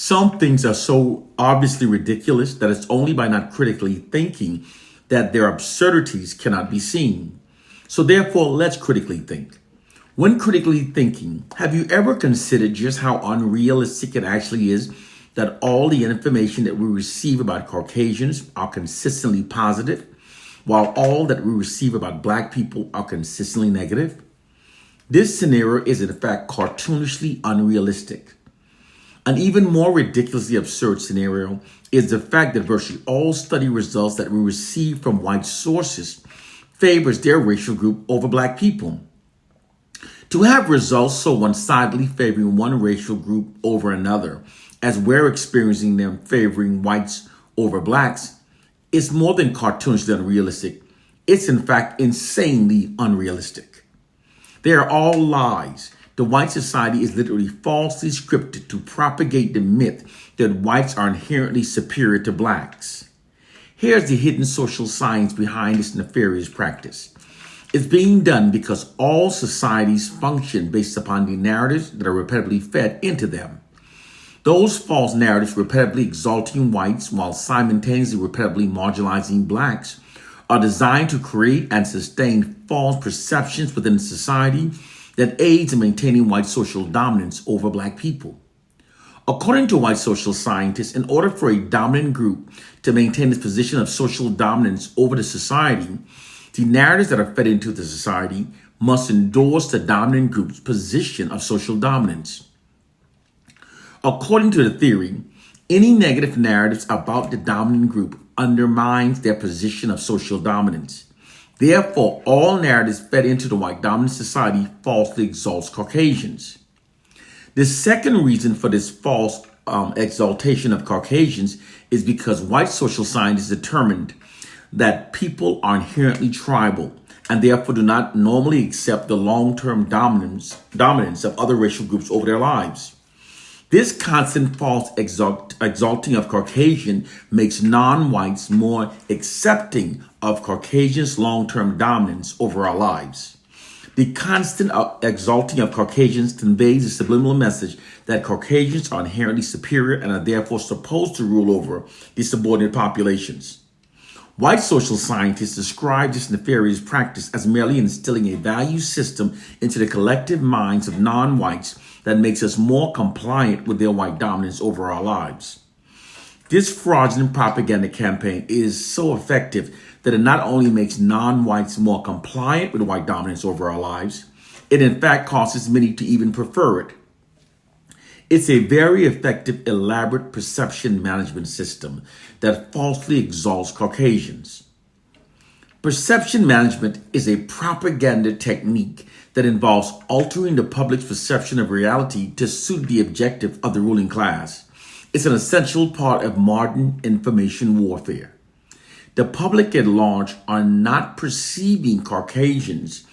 Some things are so obviously ridiculous that it's only by not critically thinking that their absurdities cannot be seen. So therefore, let's critically think. When critically thinking, have you ever considered just how unrealistic it actually is that all the information that we receive about Caucasians are consistently positive, while all that we receive about Black people are consistently negative? This scenario is in fact cartoonishly unrealistic. An even more ridiculously absurd scenario is the fact that virtually all study results that we receive from white sources favors their racial group over Black people. To have results so one-sidedly favoring one racial group over another, as we're experiencing them favoring whites over Blacks, is more than cartoonishly unrealistic. It's in fact insanely unrealistic. They are all lies. The white society is literally falsely scripted to propagate the myth that whites are inherently superior to Blacks. Here's the hidden social science behind this nefarious practice. It's being done because all societies function based upon the narratives that are repetitively fed into them. Those false narratives repetitively exalting whites while simultaneously repetitively marginalizing Blacks are designed to create and sustain false perceptions within society that aids in maintaining white social dominance over Black people. According to white social scientists, in order for a dominant group to maintain its position of social dominance over the society, the narratives that are fed into the society must endorse the dominant group's position of social dominance. According to the theory, any negative narratives about the dominant group undermines their position of social dominance. Therefore, all narratives fed into the white dominant society falsely exalts Caucasians. The second reason for this false exaltation of Caucasians is because white social scientists determined that people are inherently tribal and therefore do not normally accept the long-term dominance of other racial groups over their lives. This constant false exalting of Caucasian makes non-whites more accepting of Caucasians' long-term dominance over our lives. The constant exalting of Caucasians conveys a subliminal message that Caucasians are inherently superior and are therefore supposed to rule over the subordinate populations. White social scientists describe this nefarious practice as merely instilling a value system into the collective minds of non-whites that makes us more compliant with their white dominance over our lives. This fraudulent propaganda campaign is so effective that it not only makes non-whites more compliant with white dominance over our lives, it in fact causes many to even prefer it. It's a very effective, elaborate perception management system that falsely exalts Caucasians. Perception management is a propaganda technique that involves altering the public's perception of reality to suit the objective of the ruling class. It's an essential part of modern information warfare. The public at large are not perceiving Caucasians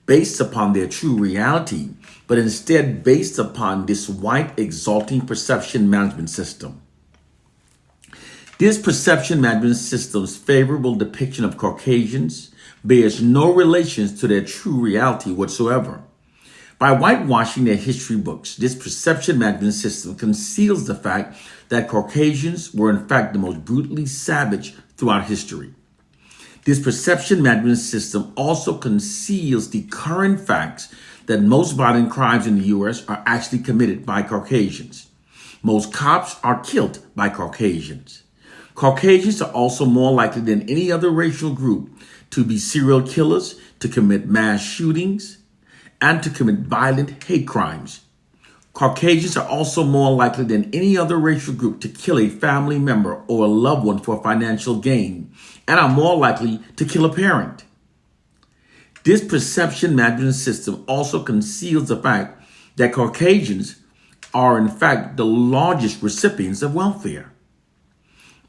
based upon their true reality, but instead based upon this white exalting perception management system. This perception management system's favorable depiction of Caucasians bears no relations to their true reality whatsoever. By whitewashing their history books, this perception management system conceals the fact that Caucasians were in fact the most brutally savage throughout history. This perception management system also conceals the current facts that most violent crimes in the U.S. are actually committed by Caucasians. Most cops are killed by Caucasians. Caucasians are also more likely than any other racial group to be serial killers, to commit mass shootings, and to commit violent hate crimes. Caucasians are also more likely than any other racial group to kill a family member or a loved one for financial gain, and are more likely to kill a parent. This perception management system also conceals the fact that Caucasians are in fact the largest recipients of welfare.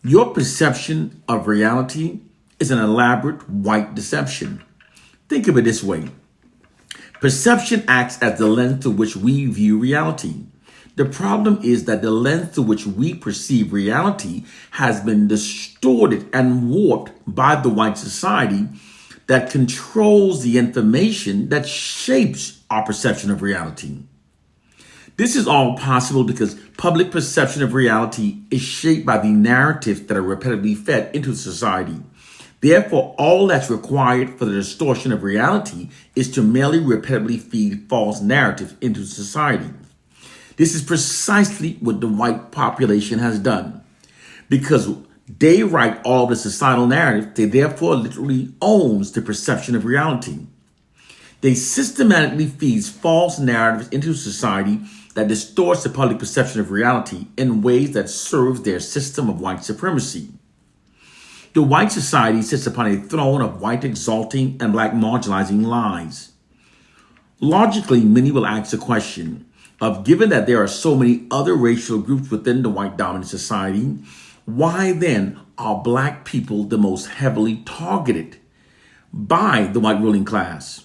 Your perception of reality is an elaborate white deception. Think of it this way. Perception acts as the lens through which we view reality. The problem is that the lens through which we perceive reality has been distorted and warped by the white society that controls the information that shapes our perception of reality. This is all possible because public perception of reality is shaped by the narratives that are repetitively fed into society. Therefore, all that's required for the distortion of reality is to merely repetitively feed false narratives into society. This is precisely what the white population has done. Because they write all the societal narrative, they therefore literally owns the perception of reality. They systematically feeds false narratives into society that distorts the public perception of reality in ways that serve their system of white supremacy. The white society sits upon a throne of white exalting and black marginalizing lies. Logically, many will ask the question of, given that there are so many other racial groups within the white dominant society, why then are black people the most heavily targeted by the white ruling class?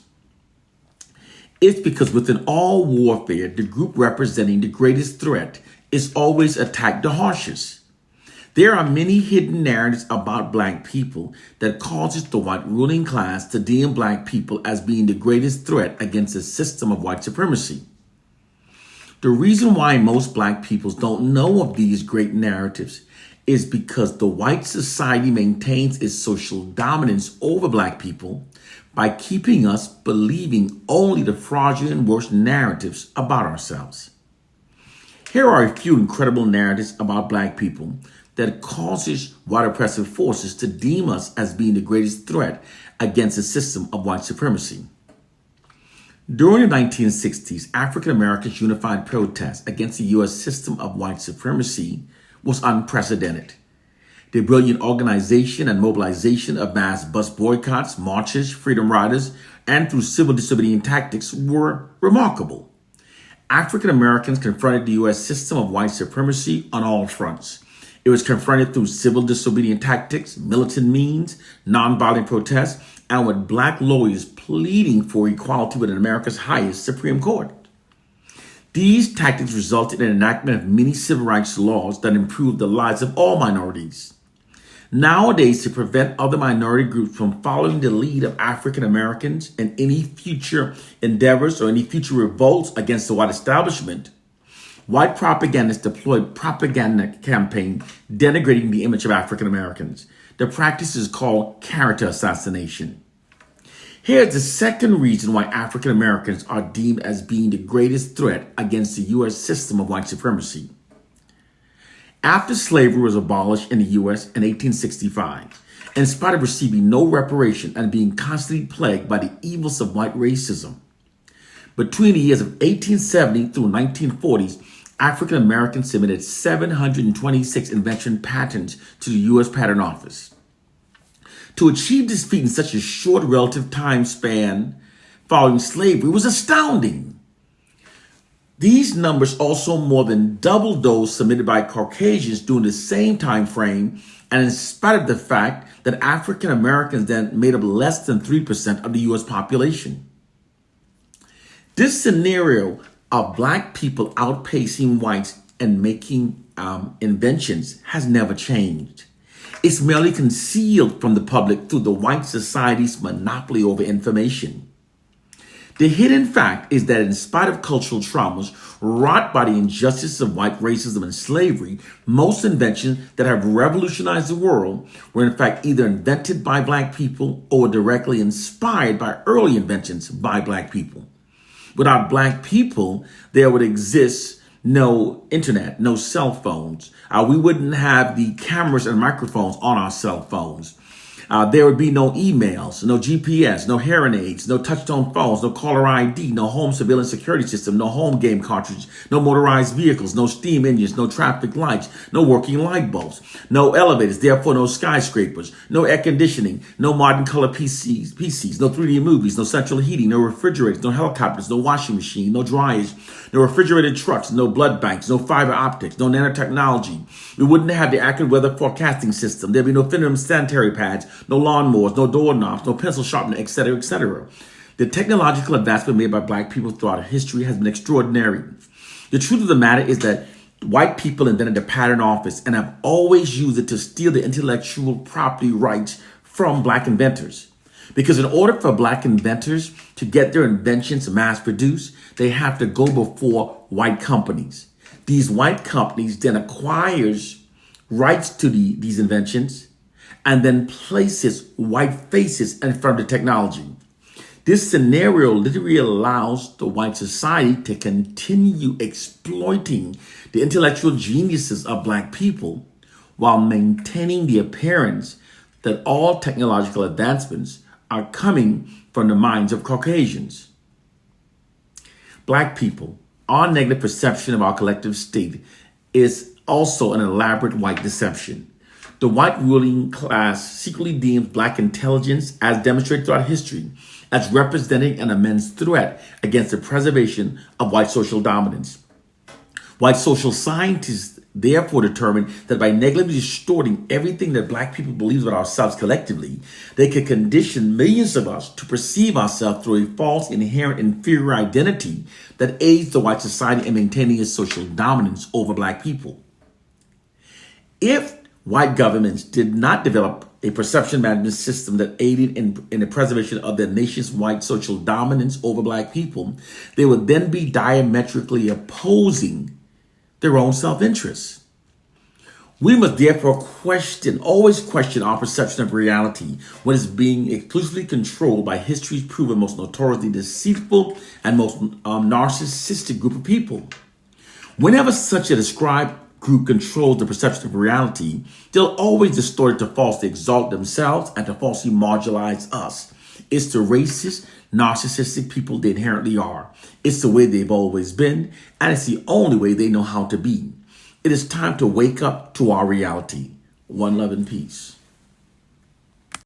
It's because within all warfare, the group representing the greatest threat is always attacked the harshest. There are many hidden narratives about black people that causes the white ruling class to deem black people as being the greatest threat against the system of white supremacy. The reason why most black peoples don't know of these great narratives is because the white society maintains its social dominance over black people by keeping us believing only the fraudulent and worst narratives about ourselves. Here are a few incredible narratives about black people that causes white oppressive forces to deem us as being the greatest threat against the system of white supremacy. During the 1960s, African Americans' unified protest against the U.S. system of white supremacy was unprecedented. The brilliant organization and mobilization of mass bus boycotts, marches, freedom riders, and through civil disobedience tactics were remarkable. African Americans confronted the U.S. system of white supremacy on all fronts. It was confronted through civil disobedience tactics, militant means, nonviolent protests, and with black lawyers pleading for equality within America's highest Supreme Court. These tactics resulted in the enactment of many civil rights laws that improved the lives of all minorities. Nowadays, to prevent other minority groups from following the lead of African Americans in any future endeavors or any future revolts against the white establishment, white propagandists deployed propaganda campaign denigrating the image of African Americans. The practice is called character assassination. Here's the second reason why African Americans are deemed as being the greatest threat against the U.S. system of white supremacy. After slavery was abolished in the U.S. in 1865, in spite of receiving no reparation and being constantly plagued by the evils of white racism, between the years of 1870 through 1940s, African Americans submitted 726 invention patents to the U.S. Patent Office. To achieve this feat in such a short relative time span following slavery was astounding. These numbers also more than doubled those submitted by Caucasians during the same time frame, and in spite of the fact that African Americans then made up less than 3% of the U.S. population. This scenario of black people outpacing whites and making inventions has never changed. It's merely concealed from the public through the white society's monopoly over information. The hidden fact is that in spite of cultural traumas wrought by the injustice of white racism and slavery, most inventions that have revolutionized the world were in fact either invented by black people or directly inspired by early inventions by black people. Without black people, there would exist no internet, no cell phones. We wouldn't have the cameras and microphones on our cell phones. There would be no emails, no GPS, no hearing aids, no touch-tone phones, no caller ID, no home surveillance security system, no home game cartridge, no motorized vehicles, no steam engines, no traffic lights, no working light bulbs, no elevators, therefore no skyscrapers, no air conditioning, no modern color PCs, no 3D movies, no central heating, no refrigerators, no helicopters, no washing machine, no dryers, no refrigerated trucks, no blood banks, no fiber optics, no nanotechnology. We wouldn't have the accurate weather forecasting system. There'd be no Finland sanitary pads, no lawnmowers, no doorknobs, no pencil sharpener, etc., etc. The technological advancement made by black people throughout history has been extraordinary. The truth of the matter is that white people invented the patent office and have always used it to steal the intellectual property rights from black inventors. Because in order for black inventors to get their inventions mass produced, they have to go before white companies. These white companies then acquires rights to these inventions and then places white faces in front of the technology. This scenario literally allows the white society to continue exploiting the intellectual geniuses of black people while maintaining the appearance that all technological advancements are coming from the minds of Caucasians. Black people, our negative perception of our collective state is also an elaborate white deception. The white ruling class secretly deems black intelligence, as demonstrated throughout history, as representing an immense threat against the preservation of white social dominance. White social scientists therefore determined that by negatively distorting everything that black people believe about ourselves collectively, they could condition millions of us to perceive ourselves through a false inherent inferior identity that aids the white society in maintaining its social dominance over black people. If white governments did not develop a perception management system that aided in the preservation of their nation's white social dominance over black people, they would then be diametrically opposing their own self-interest. We must therefore always question our perception of reality when it's being exclusively controlled by history's proven most notoriously deceitful and most narcissistic group of people. Whenever such a described group controls the perception of reality, they'll always distort it to falsely exalt themselves and to falsely marginalize us. It's the racist, narcissistic people they inherently are. It's the way they've always been, and it's the only way they know how to be. It is time to wake up to our reality. One love and peace.